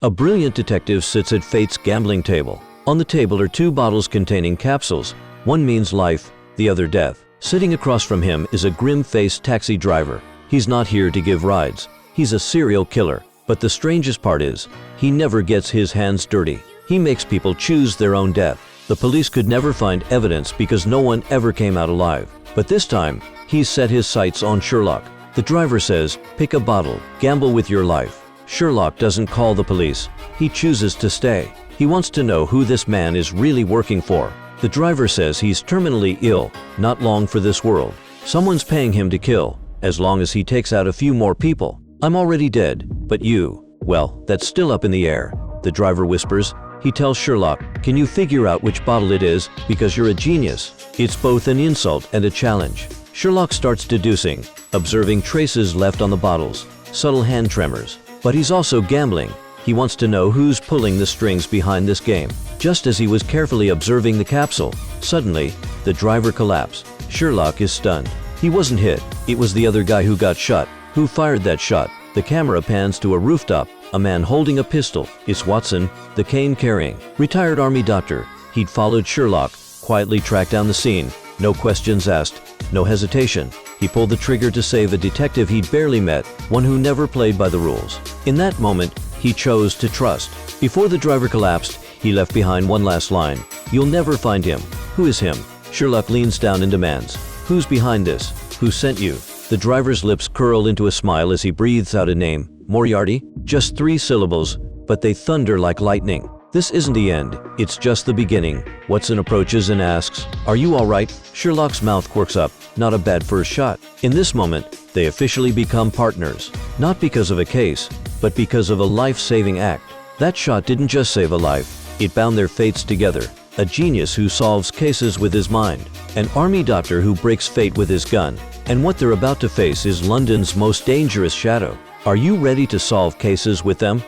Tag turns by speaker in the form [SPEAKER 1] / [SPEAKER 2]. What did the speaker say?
[SPEAKER 1] A brilliant detective sits at fate's gambling table. On the table are two bottles containing capsules. One means life, the other death. Sitting across from him is a grim-faced taxi driver. He's not here to give rides. He's a serial killer. But the strangest part is, he never gets his hands dirty. He makes people choose their own death. The police could never find evidence because no one ever came out alive. But this time, he's set his sights on Sherlock. The driver says, pick a bottle, gamble with your life. Sherlock doesn't call the police. He chooses to stay. He wants to know who this man is really working for. The driver says he's terminally ill, not long for this world. Someone's paying him to kill, as long as he takes out a few more people. I'm already dead, but you, well, that's still up in the air. The driver whispers. He tells Sherlock, can you figure out which bottle it is, because you're a genius? It's both an insult and a challenge. Sherlock starts deducing, observing traces left on the bottles, subtle hand tremors. But he's also gambling. He wants to know who's pulling the strings behind this game. Just as he was carefully observing the capsule, suddenly, the driver collapsed. Sherlock is stunned. He wasn't hit. It was the other guy who got shot. Who fired that shot? The camera pans to a rooftop. A man holding a pistol. It's Watson, the cane-carrying, retired army doctor. He'd followed Sherlock, quietly tracked down the scene. No questions asked, no hesitation. He pulled the trigger to save a detective he'd barely met, one who never played by the rules. In that moment, he chose to trust. Before the driver collapsed, he left behind one last line. You'll never find him. Who is him? Sherlock leans down and demands. Who's behind this? Who sent you? The driver's lips curl into a smile as he breathes out a name. Moriarty? Just 3 syllables, but they thunder like lightning. This isn't the end, it's just the beginning. Watson approaches and asks, are you all right? Sherlock's mouth quirks up. Not a bad first shot. In this moment, they officially become partners. Not because of a case, but because of a life-saving act. That shot didn't just save a life, it bound their fates together. A genius who solves cases with his mind. An army doctor who breaks fate with his gun. And what they're about to face is London's most dangerous shadow. Are you ready to solve cases with them?